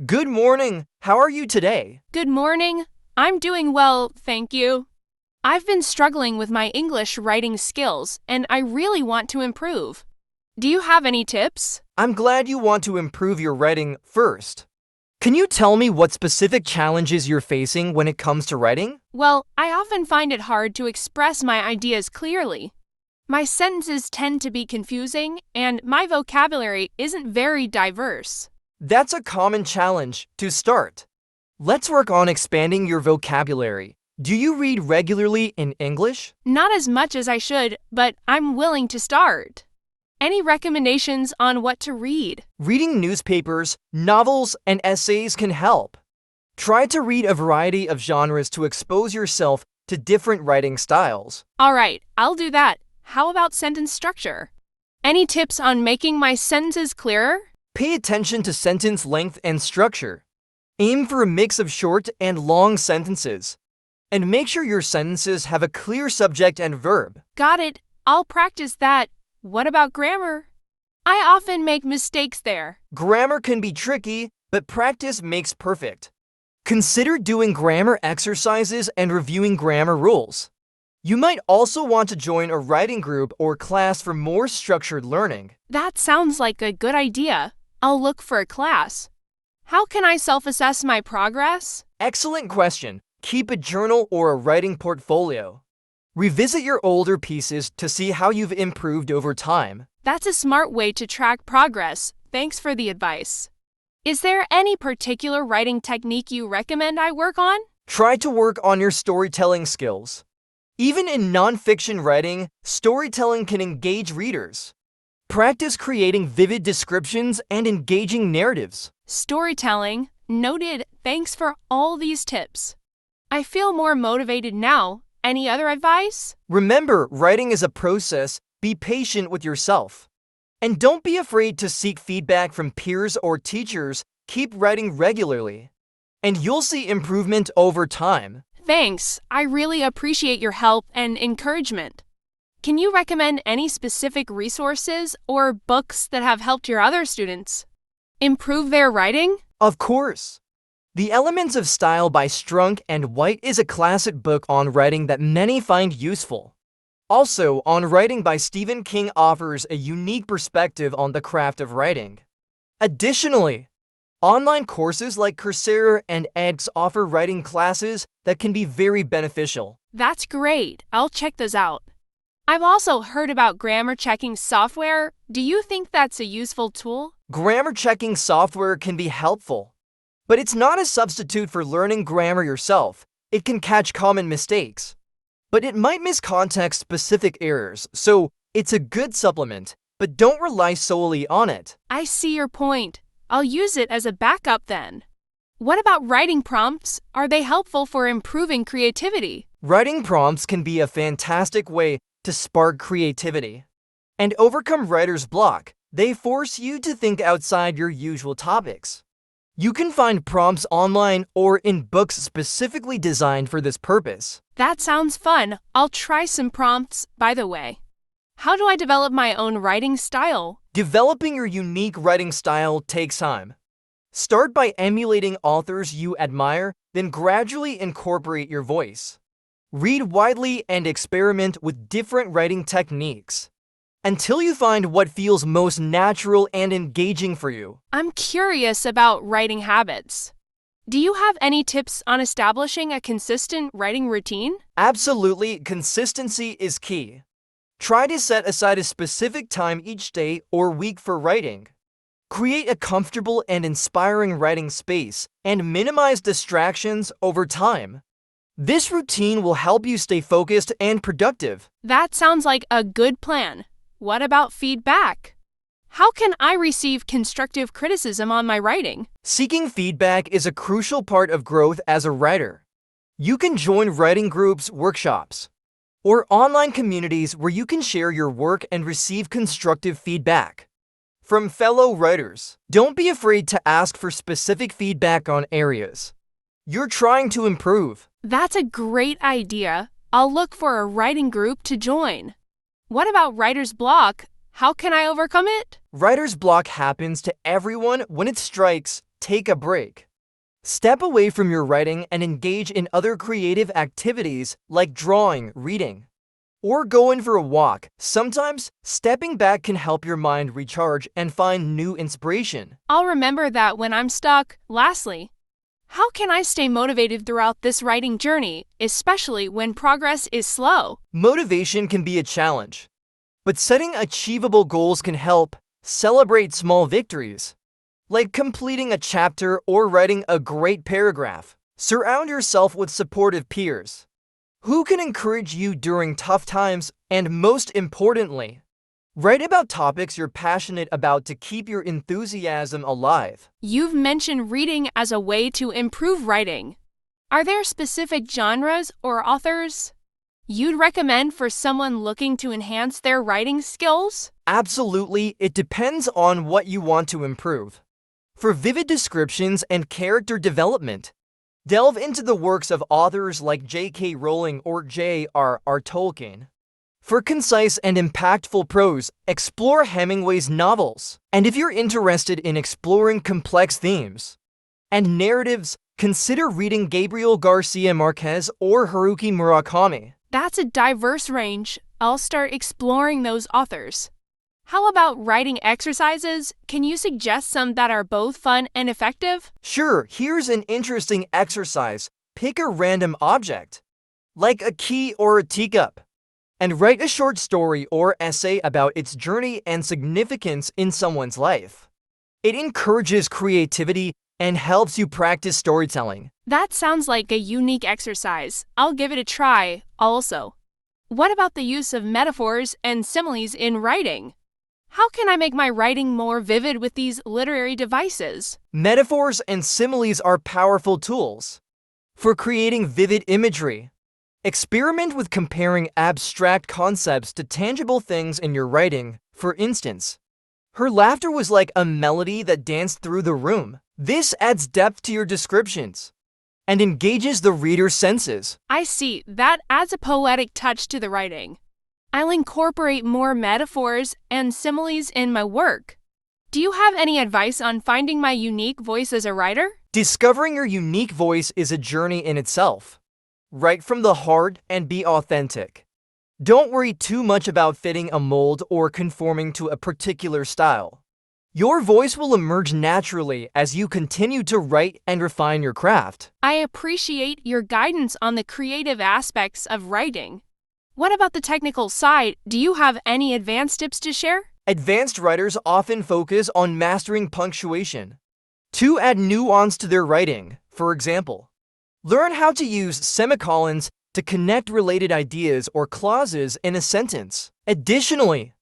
Good morning. How are you today? Good morning. I'm doing well, thank you. I've been struggling with my English writing skills, and I really want to improve. Do you have any tips? I'm glad you want to improve your writing first. Can you tell me what specific challenges you're facing when it comes to writing? Well, I often find it hard to express my ideas clearly. My sentences tend to be confusing, and my vocabulary isn't very diverse. That's a common challenge to start. Let's work on expanding your vocabulary. Do you read regularly in English? Not as much as I should, but I'm willing to start. Any recommendations on what to read? Reading newspapers, novels, and essays can help. Try to read a variety of genres to expose yourself to different writing styles. All right, I'll do that. How about sentence structure? Any tips on making my sentences clearer? Pay attention to sentence length and structure. Aim for a mix of short and long sentences. And make sure your sentences have a clear subject and verb. Got it. I'll practice that. What about grammar? I often make mistakes there. Grammar can be tricky, but practice makes perfect. Consider doing grammar exercises and reviewing grammar rules. You might also want to join a writing group or class for more structured learning. That sounds like a good idea. I'll look for a class. How can I self-assess my progress? Excellent question. Keep a journal or a writing portfolio. Revisit your older pieces to see how you've improved over time. That's a smart way to track progress. Thanks for the advice. Is there any particular writing technique you recommend I work on? Try to work on your storytelling skills. Even in nonfiction writing, storytelling can engage readers. Practice creating vivid descriptions and engaging narratives. Storytelling. Noted. Thanks for all these tips. I feel more motivated now. Any other advice? Remember, writing is a process. Be patient with yourself. And don't be afraid to seek feedback from peers or teachers. Keep writing regularly. And you'll see improvement over time. Thanks. I really appreciate your help and encouragement. Can you recommend any specific resources or books that have helped your other students improve their writing? Of course. The Elements of Style by Strunk and White is a classic book on writing that many find useful. Also, On Writing by Stephen King offers a unique perspective on the craft of writing. Additionally, online courses like Coursera and edX offer writing classes that can be very beneficial. That's great. I'll check those out. I've also heard about grammar checking software. Do you think that's a useful tool? Grammar checking software can be helpful, but it's not a substitute for learning grammar yourself. It can catch common mistakes, but it might miss context-specific errors, so it's a good supplement, but don't rely solely on it. I see your point. I'll use it as a backup then. What about writing prompts? Are they helpful for improving creativity? Writing prompts can be a fantastic way to spark creativity and overcome writer's block. They force you to think outside your usual topics. You can find prompts online or in books specifically designed for this purpose. That sounds fun. I'll try some prompts, by the way. How do I develop my own writing style? Developing your unique writing style takes time. Start by emulating authors you admire, then gradually incorporate your voice. Read widely and experiment with different writing techniques until you find what feels most natural and engaging for you. I'm curious about writing habits. Do you have any tips on establishing a consistent writing routine? Absolutely, consistency is key. Try to set aside a specific time each day or week for writing. Create a comfortable and inspiring writing space and minimize distractions over time. This routine will help you stay focused and productive. That sounds like a good plan. What about feedback? How can I receive constructive criticism on my writing? Seeking feedback is a crucial part of growth as a writer. You can join writing groups, workshops, or online communities where you can share your work and receive constructive feedback from fellow writers. Don't be afraid to ask for specific feedback on areas you're trying to improve. That's a great idea. I'll look for a writing group to join. What about writer's block? How can I overcome it? Writer's block happens to everyone when it strikes. take a break. Step away from your writing and engage in other creative activities like drawing, reading, or going for a walk. Sometimes, stepping back can help your mind recharge and find new inspiration. I'll remember that when I'm stuck. Lastly, how can I stay motivated throughout this writing journey, especially when progress is slow? Motivation can be a challenge, but setting achievable goals can help. Celebrate small victories, like completing a chapter or writing a great paragraph. Surround yourself with supportive peers who can encourage you during tough times, and most importantly, write about topics you're passionate about to keep your enthusiasm alive. You've mentioned reading as a way to improve writing. Are there specific genres or authors you'd recommend for someone looking to enhance their writing skills? Absolutely, it depends on what you want to improve. For vivid descriptions and character development, delve into the works of authors like J.K. Rowling or J.R.R. Tolkien. For concise and impactful prose, explore Hemingway's novels. And if you're interested in exploring complex themes and narratives, consider reading Gabriel Garcia Marquez or Haruki Murakami. That's a diverse range. I'll start exploring those authors. How about writing exercises? Can you suggest some that are both fun and effective? Sure, here's an interesting exercise. Pick a random object, like a key or a teacup, and write a short story or essay about its journey and significance in someone's life. It encourages creativity and helps you practice storytelling. That sounds like a unique exercise. I'll give it a try. Also, what about the use of metaphors and similes in writing? How can I make my writing more vivid with these literary devices? Metaphors and similes are powerful tools for creating vivid imagery. Experiment with comparing abstract concepts to tangible things in your writing. For instance, her laughter was like a melody that danced through the room. This adds depth to your descriptions and engages the reader's senses. I see. That adds a poetic touch to the writing. I'll incorporate more metaphors and similes in my work. Do you have any advice on finding my unique voice as a writer? Discovering your unique voice is a journey in itself. Write from the heart and be authentic. Don't worry too much about fitting a mold or conforming to a particular style. Your voice will emerge naturally as you continue to write and refine your craft. I appreciate your guidance on the creative aspects of writing. What about the technical side? Do you have any advanced tips to share? Advanced writers often focus on mastering punctuation to add nuance to their writing. For example, learn how to use semicolons to connect related ideas or clauses in a sentence. Additionally,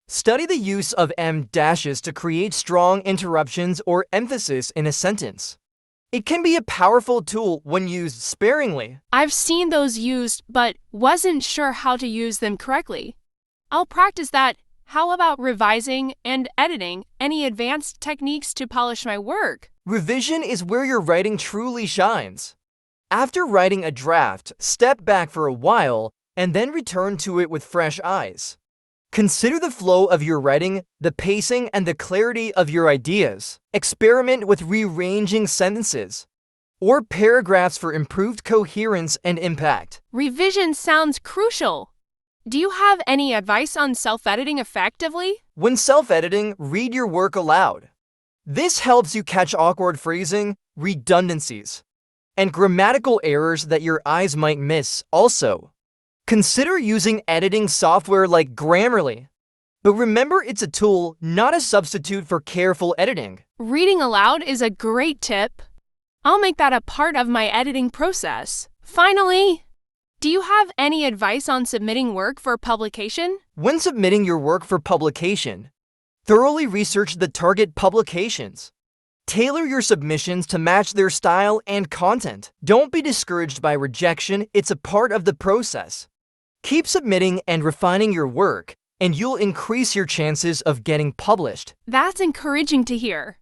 study the use of em-dashes to create strong interruptions or emphasis in a sentence. It can be a powerful tool when used sparingly. I've seen those used, but wasn't sure how to use them correctly. I'll practice that. How about revising and editing? Any advanced techniques to polish my work? Revision is where your writing truly shines. After writing a draft, step back for a while and then return to it with fresh eyes. Consider the flow of your writing, the pacing, and the clarity of your ideas. Experiment with rearranging sentences or paragraphs for improved coherence and impact. Revision sounds crucial. Do you have any advice on self-editing effectively? When self-editing, read your work aloud. This helps you catch awkward phrasing, redundancies, and grammatical errors that your eyes might miss. Also, consider using editing software like Grammarly. But remember, it's a tool, not a substitute for careful editing. Reading aloud is a great tip. I'll make that a part of my editing process. Finally, do you have any advice on submitting work for publication? When submitting your work for publication, thoroughly research the target publications. Tailor your submissions to match their style and content. Don't be discouraged by rejection, it's a part of the process. Keep submitting and refining your work, and you'll increase your chances of getting published. That's encouraging to hear.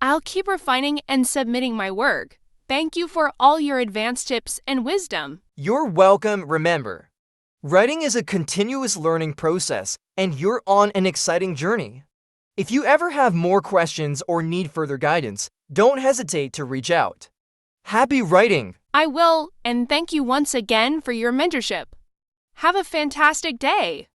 I'll keep refining and submitting my work. Thank you for all your advanced tips and wisdom. You're welcome. Remember, writing is a continuous learning process, and you're on an exciting journey. If you ever have more questions or need further guidance, don't hesitate to reach out. Happy writing! I will, and thank you once again for your mentorship. Have a fantastic day.